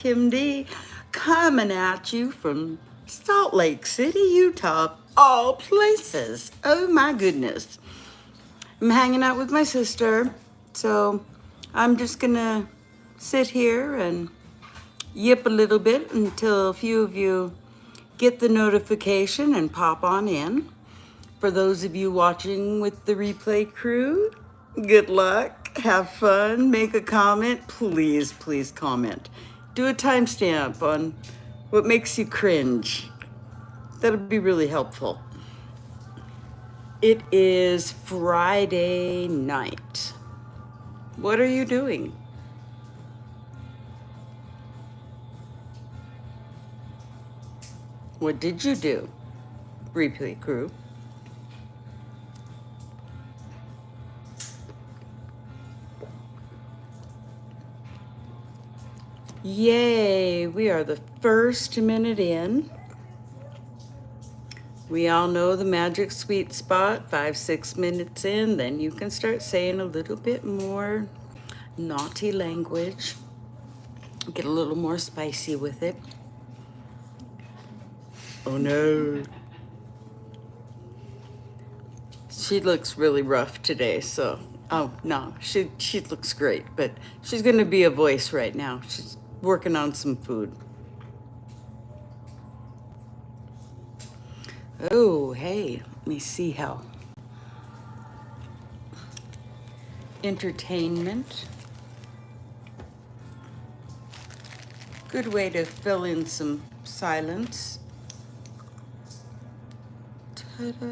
Kim D, coming at you from Salt Lake City, Utah, all places. Oh my goodness. I'm hanging out with my sister, so I'm just gonna sit here and yip a little bit until a few of you get the notification and pop on in. For those of you watching with the replay crew, good luck, have fun, make a comment. Please, please comment. Do a timestamp on what makes you cringe. That'll be really helpful. It is Friday night. What are you doing? What did you do, replay crew? Yay, we are the first minute in. We all know the magic sweet spot, 5-6 minutes in, then you can start saying a little bit more naughty language. Get a little more spicy with it. Oh no. She looks really rough today, so, oh no, she looks great, but she's gonna be a voice right now. She's working on some food. Oh, hey, let me see how. Entertainment. Good way to fill in some silence. Ta-da.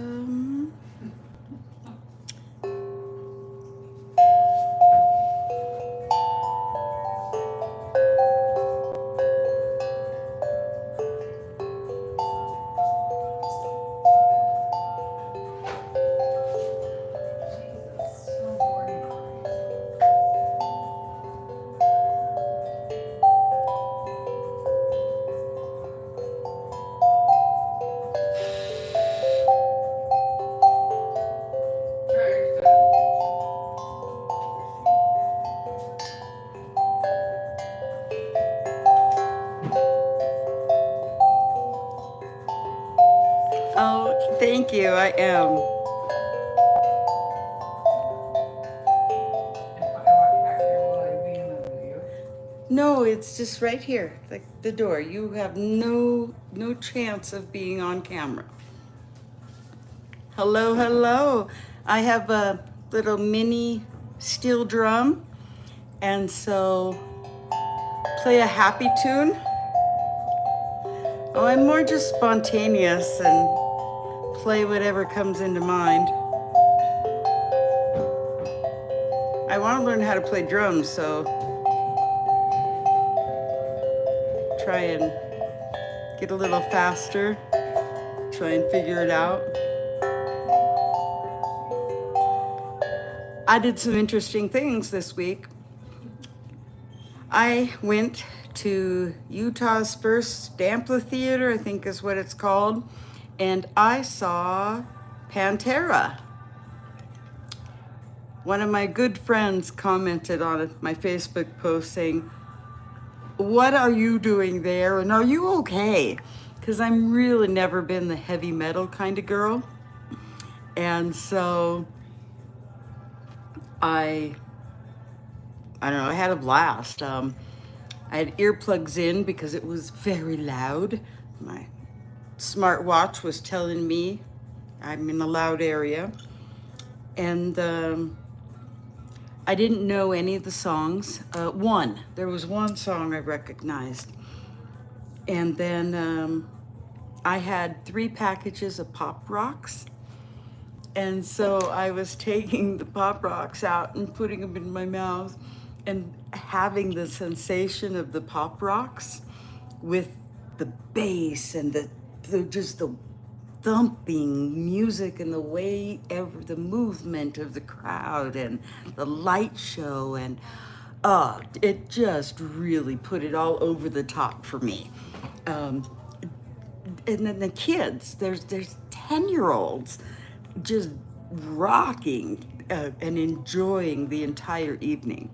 Oh, thank you, I am. No, it's just right here, like the door. You have no chance of being on camera. Hello, hello. I have a little mini steel drum, and so play a happy tune. Oh, I'm more just spontaneous and play whatever comes into mind. I want to learn how to play drums, so try and get a little faster, try and figure it out. I did some interesting things this week. I went to Utah's first amphitheater, I think is what it's called, and I saw Pantera. One of my good friends commented on my Facebook post saying, "What are you doing there? And are you okay?" Because I'm really never been the heavy metal kind of girl. And so I don't know, I had a blast. I had earplugs in because it was very loud. My smartwatch was telling me I'm in a loud area. And I didn't know any of the songs. There was one song I recognized. And then I had 3 packages of Pop Rocks. And so I was taking the Pop Rocks out and putting them in my mouth and having the sensation of the Pop Rocks with the bass and the thumping music and the way the movement of the crowd and the light show, and it just really put it all over the top for me. And then the kids, there's 10-year-olds just rocking and enjoying the entire evening.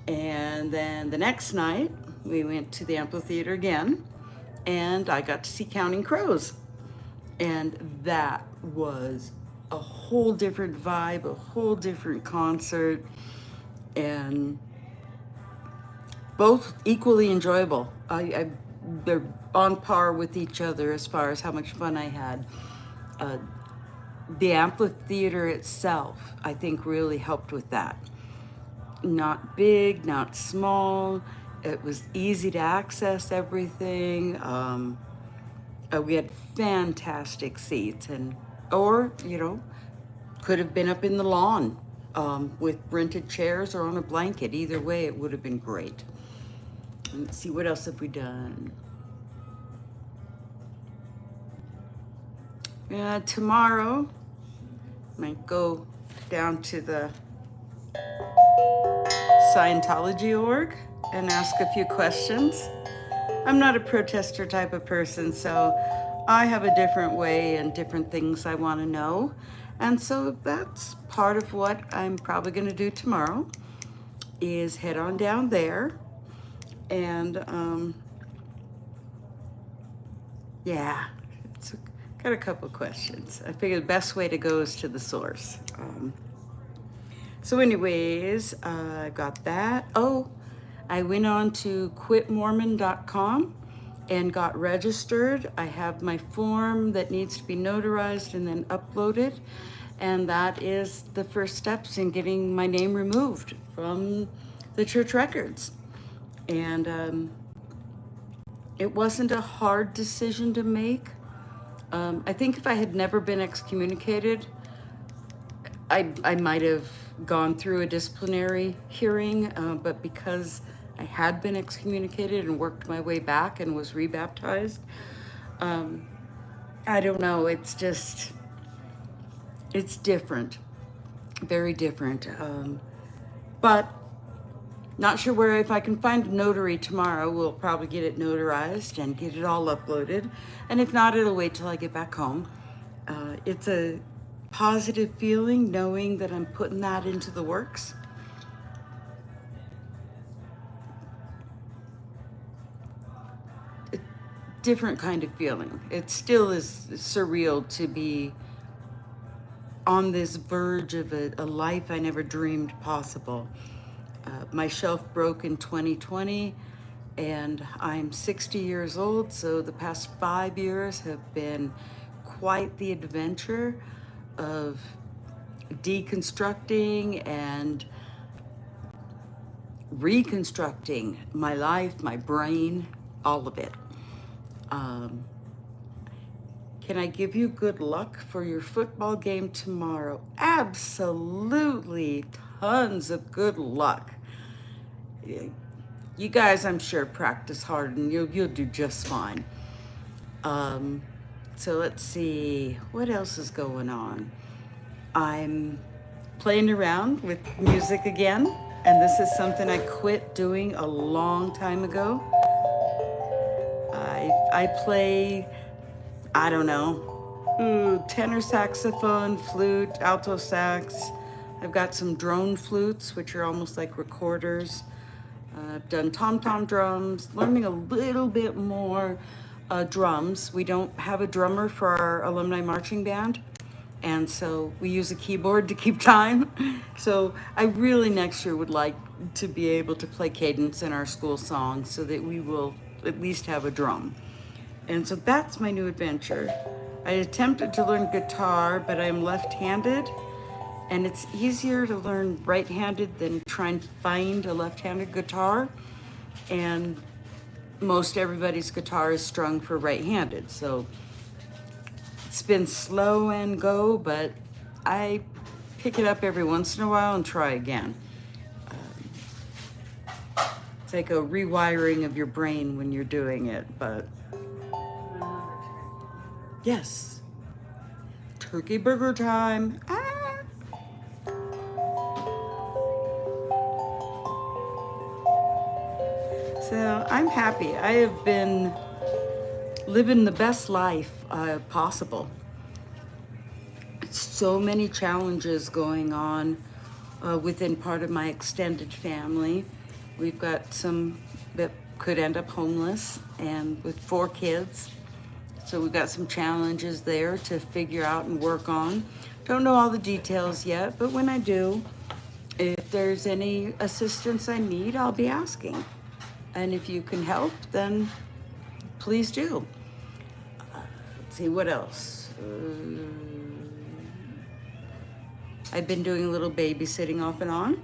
And then the next night, we went to the amphitheater again, and I got to see Counting Crows. And that was a whole different vibe, a whole different concert, and both equally enjoyable. They're on par with each other as far as how much fun I had. Uh, the amphitheater itself, I think, really helped with that. Not big, not small. It was easy to access everything. We had fantastic seats, or could have been up in the lawn with rented chairs or on a blanket. Either way, it would have been great. Let's see, what else have we done? Tomorrow, I might go down to the Scientology org and ask a few questions. I'm not a protester type of person, so I have a different way and different things I want to know. And so that's part of what I'm probably going to do tomorrow, is head on down there. And yeah, got a couple questions. I figured the best way to go is to the source. So anyways, I got that. Oh, I went on to quitmormon.com and got registered. I have my form that needs to be notarized and then uploaded. And that is the first steps in getting my name removed from the church records. And it wasn't a hard decision to make. I think if I had never been excommunicated, I might have gone through a disciplinary hearing, but because I had been excommunicated and worked my way back and was rebaptized, I don't know, it's different, very different. But not sure where, if I can find a notary tomorrow, we'll probably get it notarized and get it all uploaded. And if not, it'll wait till I get back home. It's a positive feeling knowing that I'm putting that into the works. A different kind of feeling. It still is surreal to be on this verge of a life I never dreamed possible. My shelf broke in 2020, and I'm 60 years old, so the past 5 years have been quite the adventure of deconstructing and reconstructing my life, my brain, all of it. Can I give you good luck for your football game tomorrow? Absolutely, tons of good luck. You guys, I'm sure, practice hard and you'll do just fine. So let's see, what else is going on? I'm playing around with music again, and this is something I quit doing a long time ago. I play, I don't know, tenor saxophone, flute, alto sax. I've got some drone flutes, which are almost like recorders. I've done tom-tom drums, learning a little bit more drums. We don't have a drummer for our alumni marching band, and so we use a keyboard to keep time. So I really next year would like to be able to play cadence in our school songs so that we will at least have a drum. And so that's my new adventure. I attempted to learn guitar, but I'm left-handed, and it's easier to learn right-handed than try and find a left-handed guitar. And most everybody's guitar is strung for right-handed, so it's been slow and go, but I pick it up every once in a while and try again. It's like a rewiring of your brain when you're doing it, but yes, turkey burger time. So I'm happy. I have been living the best life possible. So many challenges going on within part of my extended family. We've got some that could end up homeless and with 4 kids. So we've got some challenges there to figure out and work on. Don't know all the details yet, but when I do, if there's any assistance I need, I'll be asking. And if you can help, then please do. Let's see, what else? I've been doing a little babysitting off and on,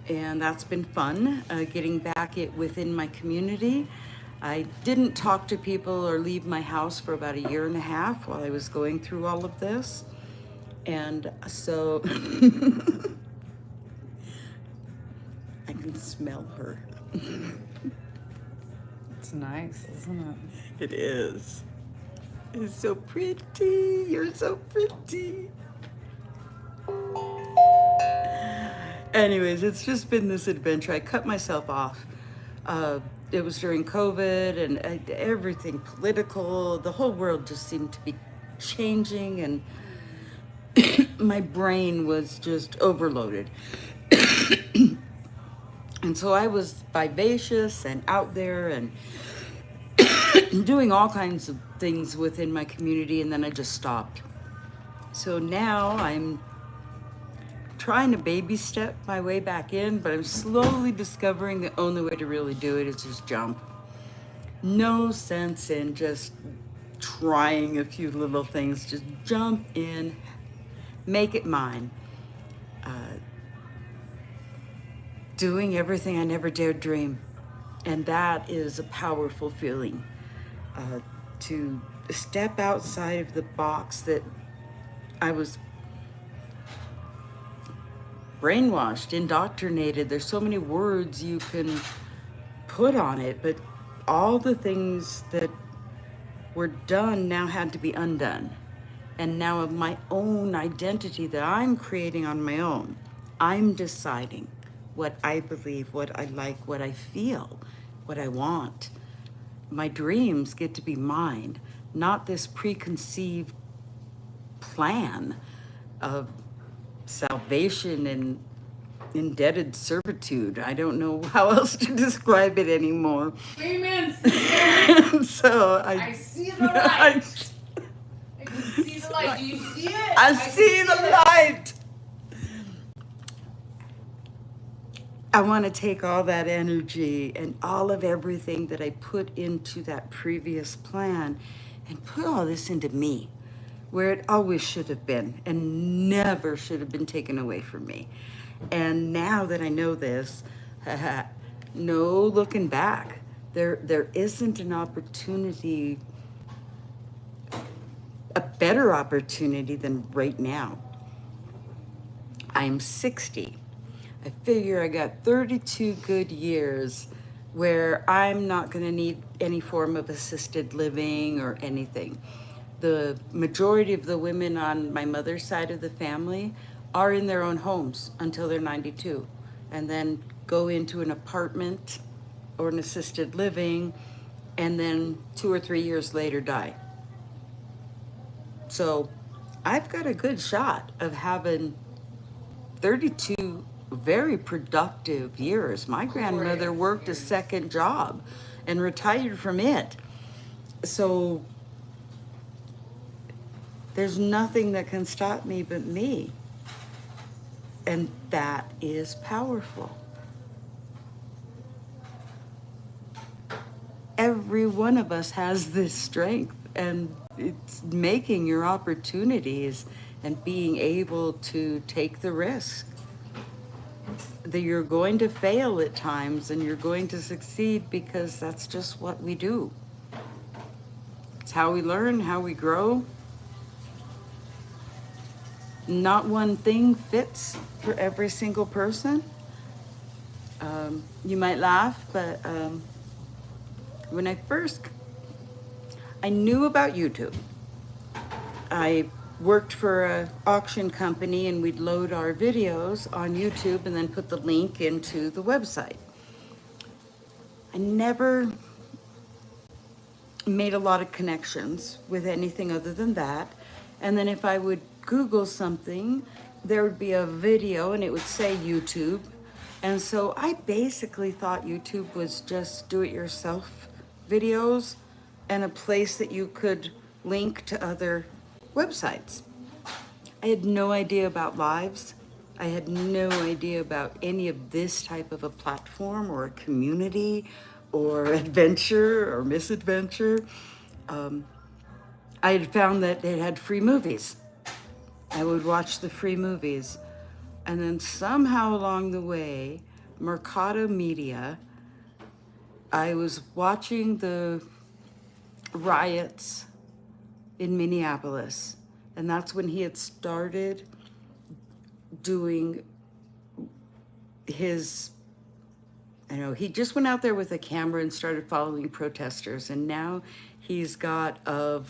and that's been fun, getting back within my community. I didn't talk to people or leave my house for about 1.5 years while I was going through all of this. And so I can smell her. It's nice, isn't it? It is. It's so pretty. You're so pretty. Anyways, it's just been this adventure. I cut myself off. It was during COVID and everything political. The whole world just seemed to be changing, and my brain was just overloaded. And so I was vivacious and out there and doing all kinds of things within my community, and then I just stopped. So now I'm trying to baby step my way back in, but I'm slowly discovering the only way to really do it is just jump. No sense in just trying a few little things. Just jump in, make it mine. Doing everything I never dared dream. And that is a powerful feeling. To step outside of the box that I was brainwashed, indoctrinated. There's so many words you can put on it, but all the things that were done now had to be undone. And now of my own identity that I'm creating on my own, I'm deciding what I believe, what I like, what I feel, what I want. My dreams get to be mine, not this preconceived plan of salvation and indebted servitude. I don't know how else to describe it anymore. Amen, sister. So I see the light. I can see the light. Do you see it? I see the light. I want to take all that energy and all of everything that I put into that previous plan and put all this into me, where it always should have been and never should have been taken away from me. And now that I know this, no looking back. There isn't an opportunity, a better opportunity than right now. I'm 60. I figure I got 32 good years where I'm not going to need any form of assisted living or anything. The majority of the women on my mother's side of the family are in their own homes until they're 92, and then go into an apartment or an assisted living, and then 2 or 3 years later die. So I've got a good shot of having 32 very productive years. My grandmother worked a second job and retired from it. So there's nothing that can stop me but me. And that is powerful. Every one of us has this strength, and it's making your opportunities and being able to take the risk. That you're going to fail at times and you're going to succeed, because that's just what we do. It's how we learn, how we grow. Not one thing fits for every single person. You might laugh, but when I knew about YouTube. I worked for an auction company, and we'd load our videos on YouTube and then put the link into the website. I never made a lot of connections with anything other than that. And then if I would Google something, there would be a video and it would say YouTube, And so I basically thought YouTube was just do-it-yourself videos and a place that you could link to other websites. I had no idea about lives. I had no idea about any of this type of a platform or a community or adventure or misadventure. I had found that it had free movies. I would watch the free movies. And then somehow along the way, Mercado Media, I was watching the riots in Minneapolis. And that's when he had started doing his, he just went out there with a camera and started following protesters. And now he's got a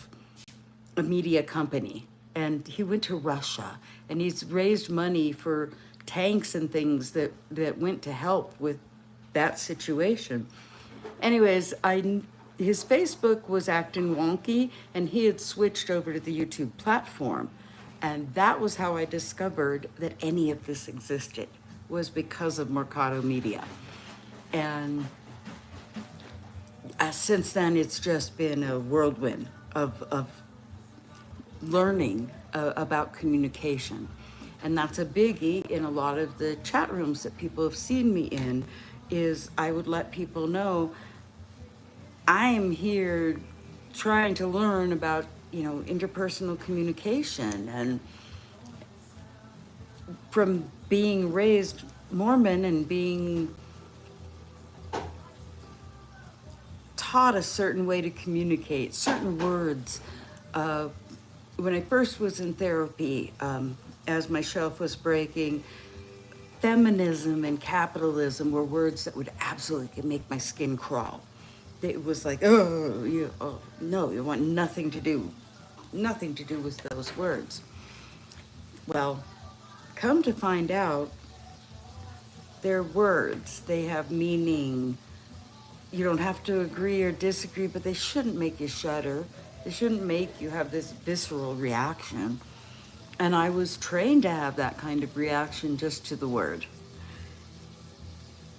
media company. And he went to Russia and he's raised money for tanks and things that went to help with that situation. Anyways, his Facebook was acting wonky and he had switched over to the YouTube platform. And that was how I discovered that any of this existed, was because of Mercado Media. And since then, it's just been a whirlwind of learning about communication. And that's a biggie in a lot of the chat rooms that people have seen me in, is I would let people know I'm here trying to learn about, interpersonal communication. And from being raised Mormon and being taught a certain way to communicate, certain words. When I first was in therapy, as my shelf was breaking, feminism and capitalism were words that would absolutely make my skin crawl. It was like, no, you want nothing to do with those words. Well, come to find out, they're words. They have meaning. You don't have to agree or disagree, but they shouldn't make you shudder. They shouldn't make you have this visceral reaction. And I was trained to have that kind of reaction just to the word.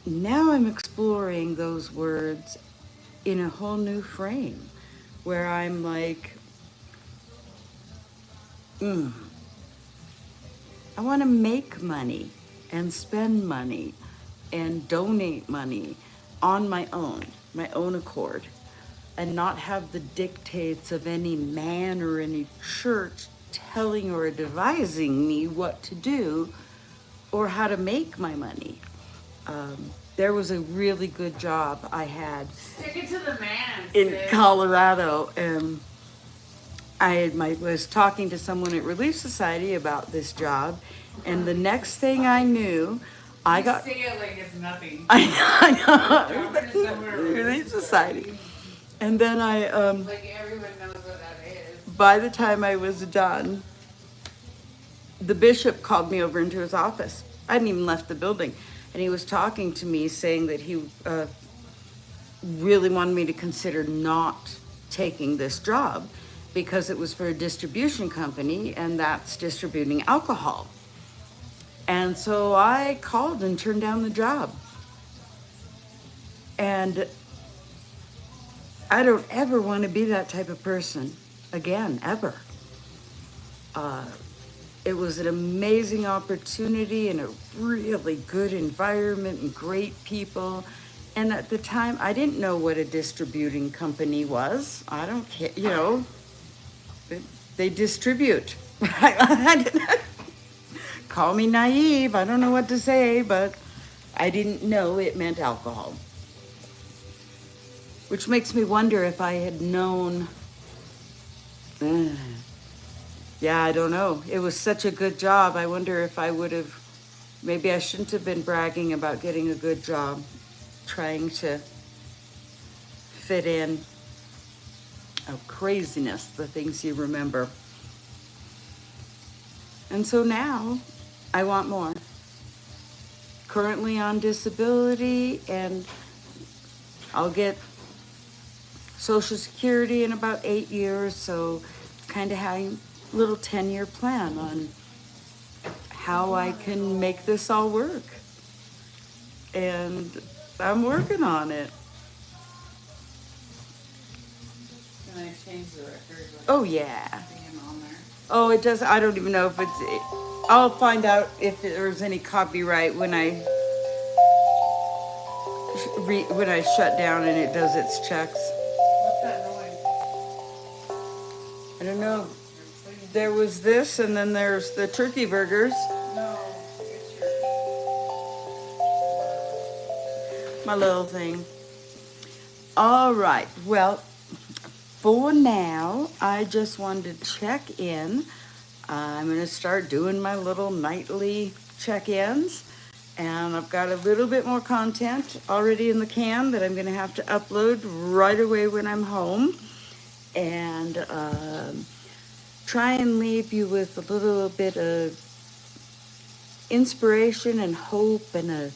Now I'm exploring those words in a whole new frame, where I'm like, I want to make money and spend money and donate money on my own accord, and not have the dictates of any man or any church telling or advising me what to do or how to make my money. There was a really good job I had Stick it to the man, in sis. Colorado, and I was talking to someone at Relief Society about this job, and the next thing I knew, I got. Say it like it's nothing. I know. Somewhere Relief Society. And then like everyone knows what that is. by the time I was done, the bishop called me over into his office. I hadn't even left the building. And he was talking to me, saying that he really wanted me to consider not taking this job because it was for a distribution company, and that's distributing alcohol. And so I called and turned down the job. And I don't ever want to be that type of person again, ever. It was an amazing opportunity and a really good environment and great people. And at the time, I didn't know what a distributing company was. I don't care, they distribute. Call me naive, I don't know what to say, but I didn't know it meant alcohol. Which makes me wonder if I had known, yeah, I don't know. It was such a good job. I wonder if I would have, maybe I shouldn't have been bragging about getting a good job, trying to fit in. Oh, craziness, the things you remember. And so now I want more. Currently on disability, and I'll get Social Security in about 8 years, so kind of having a little 10-year plan on how I can make this all work. and I'm working on it. Can I change the record? Like, Oh yeah. being on there? Oh, it does. I don't even know if I'll find out if there's any copyright when I shut down and it does its checks. What's that noise? I don't know. You're putting- There was this, and then there's the turkey burgers. No, it's your. My little thing. All right. Well, for now, I just wanted to check in. I'm going to start doing my little nightly check-ins. And I've got a little bit more content already in the can that I'm going to have to upload right away when I'm home. And try and leave you with a little bit of inspiration and hope and a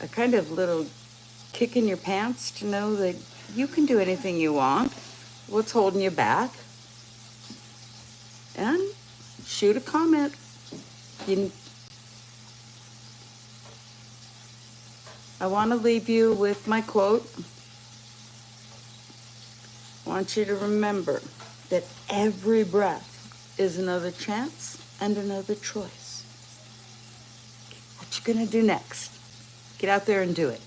kind of little kick in your pants to know that you can do anything you want. What's holding you back? And shoot a comment. I want to leave you with my quote. I want you to remember that every breath is another chance and another choice. What you gonna do next? Get out there and do it.